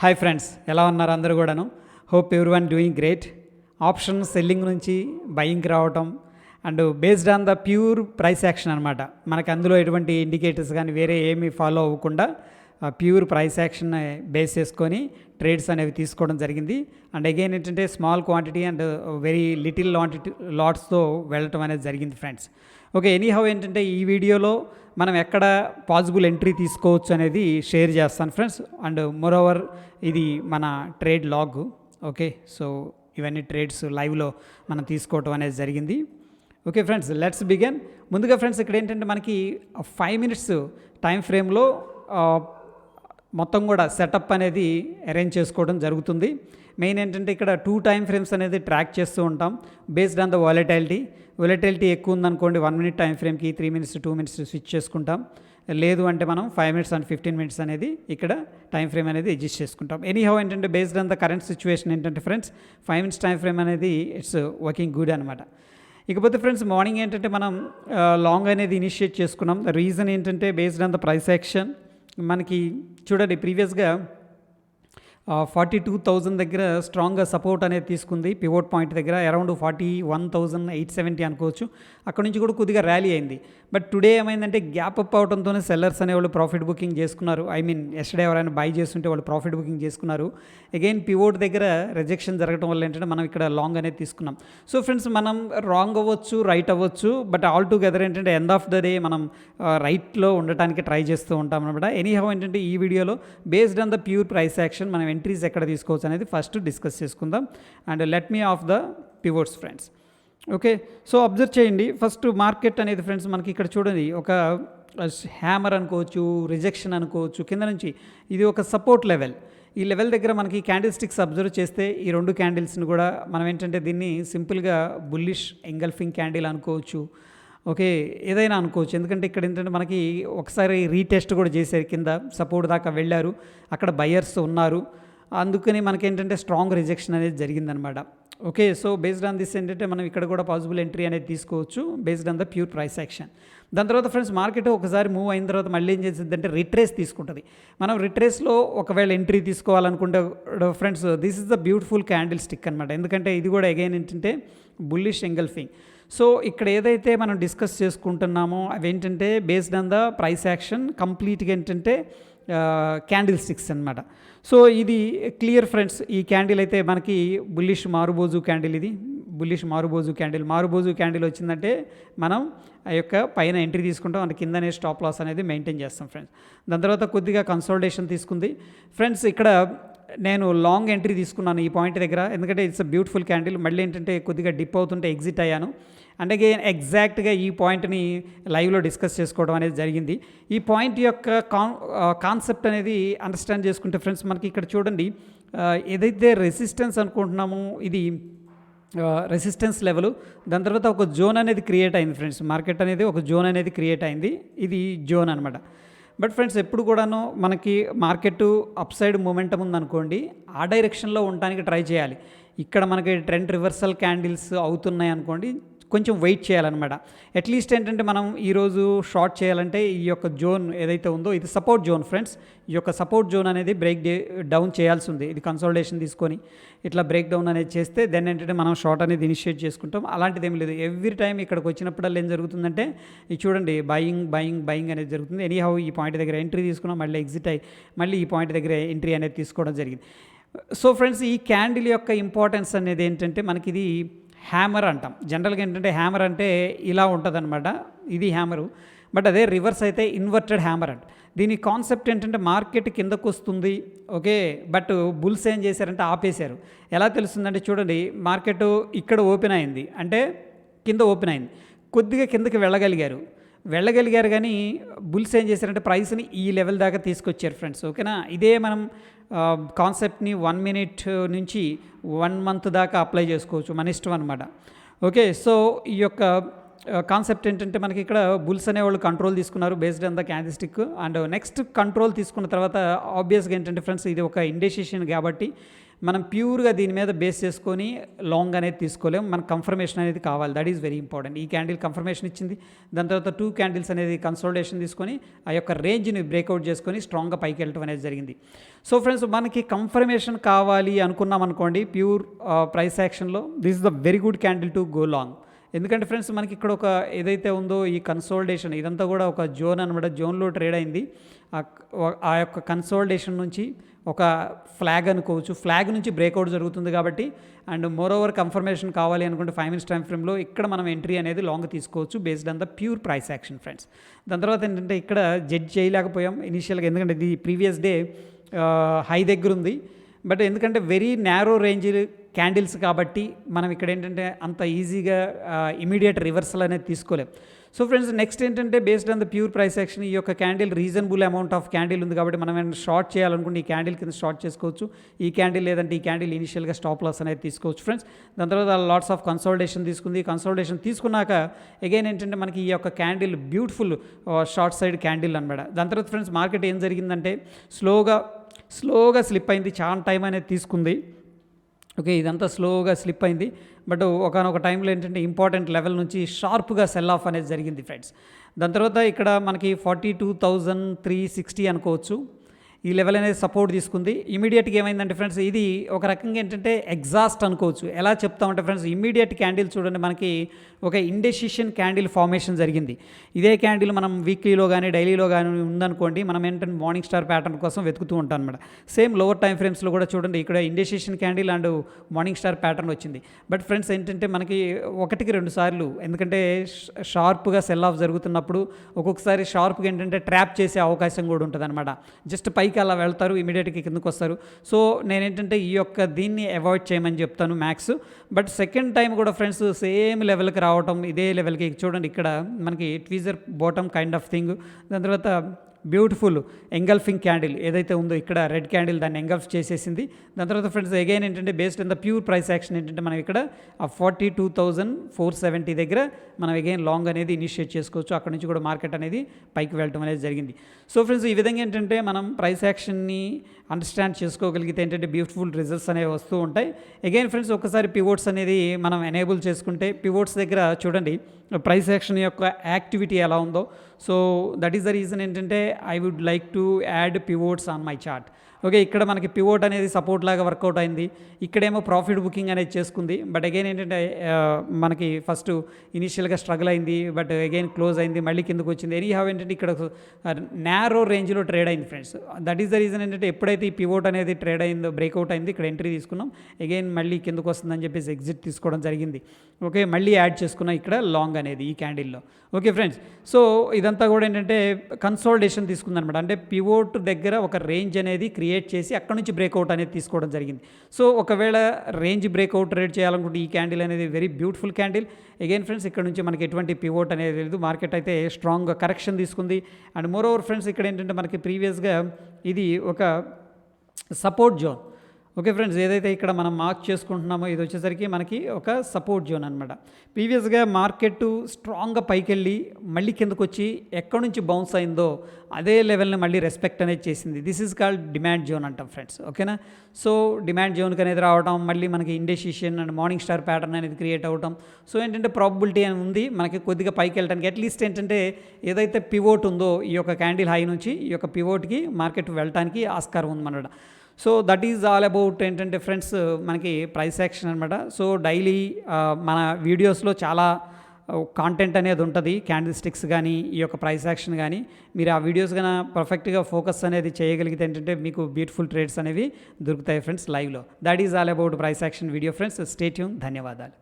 Hi friends, ఎలా ఉన్నారు అందరూ కూడాను? Hope every one doing great. Option selling నుంచి బయింగ్కి రావటం and based on the pure price action అనమాట. మనకు అందులో ఎటువంటి ఇండికేటర్స్ కానీ వేరే ఏమీ ఫాలో అవ్వకుండా ప్యూర్ ప్రైస్ యాక్షన్ బేస్ చేసుకొని ట్రేడ్స్ అనేవి తీసుకోవడం జరిగింది. అండ్ అగైన్ ఏంటంటే small quantity and very little లాట్స్తో వెళ్ళటం అనేది జరిగింది ఫ్రెండ్స్. ఓకే, ఎనీహౌ ఏంటంటే ఈ వీడియోలో మనం ఎక్కడ పాసిబుల్ ఎంట్రీ తీసుకోవచ్చు అనేది షేర్ చేస్తాను ఫ్రెండ్స్. అండ్ మోరోవర్ ఇది మన ట్రేడ్ లాగ్. ఓకే, సో ఇవన్నీ ట్రేడ్స్ లైవ్లో మనం తీసుకోవటం అనేది జరిగింది. Okay friends, let's begin. ముందుగా ఫ్రెండ్స్ ఇక్కడ ఏంటంటే మనకి 5 minutes టైం ఫ్రేమ్లో మొత్తం కూడా సెటప్ అనేది అరేంజ్ చేసుకోవడం జరుగుతుంది. మెయిన్ ఏంటంటే ఇక్కడ 2 time frames అనేది ట్రాక్ చేస్తూ ఉంటాం బేస్డ్ ఆన్ ద వాలటిలిటీ ఎక్కువ ఉందనుకోండి 1 minute టైం ఫ్రేమ్కి 3 minutes 2 minutes స్విచ్ చేసుకుంటాం. లేదు అంటే మనం 5 minutes and 15 minutes అనేది ఇక్కడ టైం ఫ్రేమ్ అనేది అడ్జస్ట్ చేసుకుంటాం. ఎనీహౌ ఏంటంటే based on the current situation ఏంటంటే ఫ్రెండ్స్ 5 minutes టైం ఫ్రేమ్ అనేది ఇట్స్ వర్కింగ్ గుడ్ అనమాట. ఇకపోతే ఫ్రెండ్స్ మార్నింగ్ ఏంటంటే మనం లాంగ్ అనేది ఇనిషియేట్ చేసుకున్నాం. రీజన్ ఏంటంటే based on the price action. మనకి చూడండి ప్రీవియస్గా 42,000 దగ్గర స్ట్రాంగ్గా సపోర్ట్ అనేది తీసుకుంది. పివోట్ పాయింట్ దగ్గర అరౌండ్ 41,870 అనుకోవచ్చు. అక్కడ నుంచి కూడా కొద్దిగా ర్యాలీ అయింది. బట్ టుడే ఏమైందంటే గ్యాప్ అప్ అవడంతోనే సెల్లర్స్ అనేవాళ్ళు ప్రాఫిట్ బుకింగ్ చేసుకున్నారు. ఎస్టర్డే ఎవరైనా బై చేస్తుంటే వాళ్ళు ప్రాఫిట్ బుకింగ్ చేసుకున్నారు. అగైన్ పివోట్ దగ్గర రిజెక్షన్ జరగడం వల్ల ఏంటంటే మనం ఇక్కడ లాంగ్ అనేది తీసుకున్నాం. సో ఫ్రెండ్స్ మనం రాంగ్ అవ్వచ్చు, రైట్ అవ్వచ్చు, బట్ ఆల్ టుగెదర్ ఏంటంటే ఎండ్ ఆఫ్ ద డే మనం రైట్లో ఉండటానికి ట్రై చేస్తూ ఉంటాం అనమాట. ఎనీహౌ ఏంటంటే ఈ వీడియోలో based on the pure price action మనం ఎంట్రీస్ ఎక్కడ తీసుకోవచ్చు అనేది ఫస్ట్ డిస్కస్ చేసుకుందాం. And let me of the pivots friends. Okay, so observe చేయండి ఫస్ట్ మార్కెట్ అనేది ఫ్రెండ్స్ మనకి ఇక్కడ చూడండి ఒక హ్యామర్ అనుకోవచ్చు, రిజెక్షన్ అనుకోవచ్చు, కింద నుంచి ఇది ఒక సపోర్ట్ లెవెల్. ఈ లెవెల్ దగ్గర మనకి క్యాండిల్ స్టిక్స్ అబ్జర్వ్ చేస్తే ఈ 2 క్యాండిల్స్ని కూడా మనం ఏంటంటే దీన్ని సింపుల్గా బుల్లిష్ ఎంగల్ఫింగ్ క్యాండిల్ అనుకోవచ్చు. ఓకే, ఏదైనా అనుకోవచ్చు. ఎందుకంటే ఇక్కడ ఏంటంటే మనకి ఒకసారి రీటెస్ట్ కూడా చేశారు, కింద సపోర్ట్ దాకా వెళ్ళారు, అక్కడ బయర్స్ ఉన్నారు, అందుకని మనకేంటంటే స్ట్రాంగ్ రిజెక్షన్ అనేది జరిగిందనమాట. Okay, so based on this ఏంటంటే మనం ఇక్కడ కూడా పాసిబుల్ ఎంట్రీ అనేది తీసుకోవచ్చు based on the pure price action. దాని తర్వాత ఫ్రెండ్స్ మార్కెట్ ఒకసారి మూవ్ అయిన తర్వాత మళ్ళీ ఏం చేసిందంటే రిట్రేస్ తీసుకుంటుంది. మనం రిట్రేస్లో ఒకవేళ ఎంట్రీ తీసుకోవాలనుకుంటే friends this is the beautiful candle stick అనమాట. ఎందుకంటే ఇది కూడా అగైన్ ఏంటంటే బుల్లిష్ ఎంగల్ఫింగ్. సో ఇక్కడ ఏదైతే మనం డిస్కస్ చేసుకుంటున్నామో అవి ఏంటంటే based on the price action కంప్లీట్గా ఏంటంటే క్యాండిల్ స్టిక్స్ అనమాట. సో ఇది క్లియర్ ఫ్రెండ్స్. ఈ క్యాండిల్ అయితే మనకి బుల్లిష్ మారుబోజు క్యాండిల్, ఇది బుల్లిష్ మారుబోజు క్యాండిల్ వచ్చిందంటే మనం ఆ యొక్క పైన ఎంట్రీ తీసుకుంటాం, అండ్ కిందనే స్టాప్ లాస్ అనేది మెయింటైన్ చేస్తాం ఫ్రెండ్స్. దాని తర్వాత కొద్దిగా కన్సోలిడేషన్ తీసుకుంది ఫ్రెండ్స్. ఇక్కడ నేను లాంగ్ ఎంట్రీ తీసుకున్నాను ఈ పాయింట్ దగ్గర, ఎందుకంటే ఇట్స్ అ బ్యూటిఫుల్ క్యాండిల్. మళ్ళీ ఏంటంటే కొద్దిగా డిప్ అవుతుంటే ఎగ్జిట్ అయ్యాను. అండ్ అగైన్ ఎగ్జాక్ట్గా ఈ పాయింట్ని లైవ్లో డిస్కస్ చేసుకోవడం అనేది జరిగింది. ఈ పాయింట్ యొక్క కాన్సెప్ట్ అనేది అండర్స్టాండ్ చేసుకుంటే ఫ్రెండ్స్ మనకి ఇక్కడ చూడండి ఏదైతే రెసిస్టెన్స్ అనుకుంటున్నామో ఇది రెసిస్టెన్స్ లెవెల్. దాని తర్వాత ఒక జోన్ అనేది క్రియేట్ అయింది ఫ్రెండ్స్. మార్కెట్ అనేది ఒక జోన్ అనేది క్రియేట్ అయింది, ఇది జోన్ అనమాట. బట్ ఫ్రెండ్స్ ఎప్పుడు కూడాను మనకి మార్కెట్ అప్ సైడ్ మూమెంటం ఉందనుకోండి, ఆ డైరెక్షన్లో ఉండడానికి ట్రై చేయాలి. ఇక్కడ మనకి ట్రెండ్ రివర్సల్ క్యాండిల్స్ అవుతున్నాయి అనుకోండి, కొంచెం వెయిట్ చేయాలన్నమాట. అట్లీస్ట్ ఏంటంటే మనం ఈరోజు షార్ట్ చేయాలంటే ఈ యొక్క జోన్ ఏదైతే ఉందో ఇది సపోర్ట్ జోన్ ఫ్రెండ్స్. ఈ యొక్క సపోర్ట్ జోన్ అనేది డౌన్ చేయాల్సి ఉంది. ఇది కన్సోలిడేషన్ తీసుకొని ఇట్లా బ్రేక్ డౌన్ అనేది చేస్తే దెన్ ఏంటంటే మనం షార్ట్ అనేది ఇనిషియేట్ చేసుకుంటాం. అలాంటిది ఏం లేదు. ఎవ్రీ టైం ఇక్కడికి వచ్చినప్పుడల్లా ఏం జరుగుతుందంటే ఇది చూడండి బయింగ్ అనేది జరుగుతుంది. ఎనీహౌ ఈ పాయింట్ దగ్గర ఎంట్రీ తీసుకున్నాం, మళ్ళీ ఎగ్జిట్ అయ్యి మళ్ళీ ఈ పాయింట్ దగ్గర ఎంట్రీ అనేది తీసుకోవడం జరిగింది. సో ఫ్రెండ్స్ ఈ క్యాండిల్ యొక్క ఇంపార్టెన్స్ అనేది ఏంటంటే మనకి ఇది హ్యామర్ అంటాం. జనరల్గా ఏంటంటే హ్యామర్ అంటే ఇలా ఉంటుంది అనమాట, ఇది హ్యామరు. బట్ అదే రివర్స్ అయితే ఇన్వర్టెడ్ హ్యామర్ అంట. దీని కాన్సెప్ట్ ఏంటంటే మార్కెట్ కిందకు వస్తుంది, ఓకే, బట్ బుల్స్ ఏం చేశారంటే ఆపేశారు. ఎలా తెలుస్తుందంటే చూడండి మార్కెట్ ఇక్కడ ఓపెన్ అయింది అంటే కింద ఓపెన్ అయింది, కొద్దిగా కిందకి వెళ్ళగలిగారు కానీ బుల్స్ ఏం చేశారంటే ప్రైస్ని ఈ లెవెల్ దాకా తీసుకొచ్చారు ఫ్రెండ్స్. ఓకేనా, ఇదే మనం కాన్సెప్ట్ని 1 minute నుంచి 1 month దాకా అప్లై చేసుకోవచ్చు, మన ఇష్టం అనమాట. ఓకే, సో ఈ యొక్క కాన్సెప్ట్ ఏంటంటే మనకి ఇక్కడ బుల్స్ అనేవాళ్ళు కంట్రోల్ తీసుకున్నారు based on the candle stick. And next control తీసుకున్న తర్వాత ఆబ్వియస్గా ఏంటంటే ఫ్రెండ్స్ ఇది ఒక ఇండెసిషన్ కాబట్టి మనం ప్యూర్గా దీని మీద బేస్ చేసుకొని లాంగ్ అనేది తీసుకోలేం, మనకు కన్ఫర్మేషన్ అనేది కావాలి. That is very important. ఈ క్యాండిల్ కన్ఫర్మేషన్ ఇచ్చింది, దాని తర్వాత 2 క్యాండిల్స్ అనేది కన్సోలిడేషన్ తీసుకొని ఆ యొక్క రేంజ్ని బ్రేక్అవుట్ చేసుకొని స్ట్రాంగ్గా పైకి వెళ్ళటం అనేది జరిగింది. సో ఫ్రెండ్స్, మనకి కన్ఫర్మేషన్ కావాలి అనుకున్నాం అనుకోండి ప్యూర్ ప్రైస్ యాక్షన్లో, this is the very good candle to go long. ఎందుకంటే ఫ్రెండ్స్, మనకి ఇక్కడ ఒక ఏదైతే ఉందో ఈ కన్సోలిడేషన్ ఇదంతా కూడా ఒక జోన్ అనమాట, జోన్లో ట్రేడ్ అయింది. ఆ యొక్క కన్సోలిడేషన్ నుంచి ఒక ఫ్లాగ్ అనుకోవచ్చు, ఫ్లాగ్ నుంచి బ్రేక్అవుట్ జరుగుతుంది కాబట్టి, అండ్ మోర్ ఓవర్ కన్ఫర్మేషన్ కావాలి అనుకుంటే 5 minutes టైం ఫ్రేమ్లో ఇక్కడ మనం ఎంట్రీ అనేది లాంగ్ తీసుకోవచ్చు based on the pure price action friends. దాని తర్వాత ఏంటంటే ఇక్కడ జడ్జ్ చేయలేకపోయాం ఇనీషియల్గా, ఎందుకంటే ఇది ప్రీవియస్ డే హై దగ్గర ఉంది. బట్ ఎందుకంటే వెరీ నేరో రేంజ్ క్యాండిల్స్ కాబట్టి మనం ఇక్కడ ఏంటంటే అంత ఈజీగా ఇమీడియట్ రివర్సల్ అనేది తీసుకోలేం. సో ఫ్రెండ్స్, నెక్స్ట్ ఏంటంటే based on the pure price action ఈ యొక్క candle reasonable amount of candle ఉంది కాబట్టి మనం ఏమైనా షార్ట్ చేయాలనుకుంటే ఈ క్యాండిల్ కింద షార్ట్ చేసుకోవచ్చు. ఈ క్యాండిల్ లేదంటే ఈ క్యాండిల్ ఇనిషియల్గా స్టాప్ లాస్ అనేది తీసుకోవచ్చు ఫ్రెండ్స్. దాని తర్వాత లాట్స్ ఆఫ్ కన్సోలిడేషన్ తీసుకుంది. కన్సోలిడేషన్ తీసుకున్నాక అగైన్ ఏంటంటే మనకి ఈ యొక్క candle beautiful short side candle అనమాట. దాని తర్వాత ఫ్రెండ్స్, మార్కెట్ ఏం జరిగిందంటే స్లోగా స్లిప్ అయింది, చాలా టైం అనేది తీసుకుంది. ఓకే, ఇదంతా స్లోగా స్లిప్ అయింది. బట్ ఒకనొక టైంలో ఏంటంటే ఇంపార్టెంట్ లెవెల్ నుంచి షార్ప్గా సెల్ ఆఫ్ అనేది జరిగింది ఫ్రెండ్స్. దాని తర్వాత ఇక్కడ మనకి 42,360 అనుకోవచ్చు, ఈ లెవెల్ అనేది సపోర్ట్ తీసుకుంది. ఇమీడియట్గా ఏమైందంటే ఫ్రెండ్స్, ఇది ఒక రకంగా ఏంటంటే ఎగ్జాస్ట్ అనుకోవచ్చు. ఎలా చెప్తామంటే ఫ్రెండ్స్, ఇమీడియట్ క్యాండిల్ చూడండి, మనకి ఒక ఇండెసిషన్ క్యాండిల్ ఫార్మేషన్ జరిగింది. ఇదే క్యాండిల్ మనం వీక్లీలో కానీ డైలీలో కానీ ఉందనుకోండి, మనం ఏంటంటే మార్నింగ్ స్టార్ ప్యాటర్న్ కోసం వెతుకుతూ ఉంటాం అనమాట. సేమ్ లోవర్ టైం ఫ్రేమ్స్లో కూడా చూడండి, ఇక్కడ indecision candle and morning star pattern వచ్చింది. బట్ ఫ్రెండ్స్ ఏంటంటే మనకి 1-2 సార్లు, ఎందుకంటే షార్ప్గా సెల్ ఆఫ్ జరుగుతున్నప్పుడు ఒక్కొక్కసారి షార్ప్గా ఏంటంటే ట్రాప్ చేసే అవకాశం కూడా ఉంటుంది అనమాట. జస్ట్ పైకి అలా వెళ్తారు, ఇమీడియట్గా కిందకు వస్తారు. సో నేనేంటంటే ఈ యొక్క దీన్ని అవాయిడ్ చేయమని చెప్తాను మ్యాక్స్. బట్ సెకండ్ టైం కూడా ఫ్రెండ్స్ సేమ్ లెవెల్కి రావటం, ఇదే లెవెల్కి చూడండి, ఇక్కడ మనకి tweezer bottom kind of thing. దాని తర్వాత బ్యూటిఫుల్ ఎంగల్ఫింగ్ క్యాండిల్ ఏదైతే ఉందో ఇక్కడ రెడ్ క్యాండిల్ దాన్ని ఎంగల్ఫ్ చేసేసింది. దాని తర్వాత ఫ్రెండ్స్ అగైన్ ఏంటంటే based on the pure price action ఏంటంటే మనం ఇక్కడ ఆ 42,470 దగ్గర మనం అగైన్ లాంగ్ అనేది ఇనిషియేట్ చేసుకోవచ్చు. అక్కడ నుంచి కూడా మార్కెట్ అనేది పైకి వెళ్ళడం అనేది జరిగింది. సో ఫ్రెండ్స్, ఈ విధంగా ఏంటంటే మనం ప్రైస్ యాక్షన్ని అండర్స్టాండ్ చేసుకోగలిగితే ఏంటంటే బ్యూటిఫుల్ రిజల్ట్స్ అనేవి వస్తూ ఉంటాయి. అగైన్ ఫ్రెండ్స్, ఒకసారి పివోట్స్ అనేది మనం ఎనేబుల్ చేసుకుంటే పివోట్స్ దగ్గర చూడండి ప్రైస్ యాక్షన్ యొక్క యాక్టివిటీ ఎలా ఉందో. So that is the reason ఏంటంటే I would like to add pivots on my chart. Okay, ఇక్కడ మనకి పివోట్ అనేది సపోర్ట్ లాగా వర్కౌట్ అయింది, ఇక్కడేమో ప్రాఫిట్ బుకింగ్ అనేది చేసుకుంది. బట్ అగైన్ ఏంటంటే మనకి ఫస్ట్ ఇనిషియల్గా స్ట్రగుల్ అయింది, బట్ అగైన్ క్లోజ్ అయింది, మళ్ళీ కిందకు వచ్చింది. ఎనీ హ్యావ్ ఏంటంటే ఇక్కడ నేరో రేంజ్లో ట్రేడ్ అయింది friends. That is the reason ఏంటంటే ఎప్పుడైతే ఈ పివోట్ అనేది ట్రేడ్ అయిందో, బ్రేక్అవుట్ అయింది, ఇక్కడ ఎంట్రీ తీసుకున్నాం, అగైన్ మళ్ళీ కిందకు వస్తుందని చెప్పేసి ఎగ్జిట్ తీసుకోవడం జరిగింది. ఓకే, మళ్ళీ యాడ్ చేసుకున్నాం ఇక్కడ లాంగ్ అనేది ఈ క్యాండిల్లో. ఓకే ఫ్రెండ్స్, సో ఇదంతా కూడా ఏంటంటే కన్సోలిడేషన్ తీసుకుందనమాట. అంటే పివోట్ దగ్గర ఒక రేంజ్ అనేది క్రియేట్ చేసి అక్కడ నుంచి బ్రేక్అవుట్ అనేది తీసుకోవడం జరిగింది. సో ఒకవేళ రేంజ్ బ్రేక్అవుట్ ట్రేడ్ చేయాలనుకుంటే ఈ క్యాండిల్ అనేది very beautiful candle. Again friends, ఇక్కడ నుంచి మనకి ఎటువంటి పివోట్ అనేది లేదు, మార్కెట్ అయితే స్ట్రాంగ్ కరెక్షన్ తీసుకుంది. అండ్ మోర్ ఓవర్ ఫ్రెండ్స్, ఇక్కడ ఏంటంటే మనకి ప్రీవియస్గా ఇది ఒక సపోర్ట్ జోన్. ఓకే ఫ్రెండ్స్, ఏదైతే ఇక్కడ మనం మార్క్ చేసుకుంటున్నామో ఇది వచ్చేసరికి మనకి ఒక సపోర్ట్ జోన్ అనమాట. ప్రీవియస్గా మార్కెట్ స్ట్రాంగ్గా పైకి వెళ్ళి మళ్ళీ కిందకు వచ్చి ఎక్కడి నుంచి బౌన్స్ అయిందో అదే లెవెల్ని మళ్ళీ రెస్పెక్ట్ అనేది చేసింది. This is called demand zone అంటాం ఫ్రెండ్స్. ఓకేనా, సో డిమాండ్ జోన్కి అనేది రావడం, మళ్ళీ మనకి indecision and morning star pattern అనేది క్రియేట్ అవ్వడం. సో ఏంటంటే ప్రాబబిలిటీ అని ఉంది మనకి కొద్దిగా పైకి వెళ్ళడానికి. అట్లీస్ట్ ఏంటంటే ఏదైతే పివోట్ ఉందో ఈ యొక్క క్యాండిల్ హై నుంచి ఈ యొక్క పివోట్కి మార్కెట్ వెళ్ళడానికి ఆస్కారం ఉందన్నమాట. So that is all about ఏంటంటే ఫ్రెండ్స్ మనకి ప్రైస్ యాక్షన్ అనమాట. సో డైలీ మన వీడియోస్లో చాలా కాంటెంట్ అనేది ఉంటుంది, క్యాండిల్ స్టిక్స్ కానీ ఈ యొక్క ప్రైస్ యాక్షన్ కానీ. మీరు ఆ వీడియోస్ కానీ పర్ఫెక్ట్గా ఫోకస్ అనేది చేయగలిగితే ఏంటంటే మీకు బ్యూటిఫుల్ ట్రేడ్స్ అనేవి దొరుకుతాయి ఫ్రెండ్స్ లైవ్లో. That is all about price action video friends. Stay tune. ధన్యవాదాలు.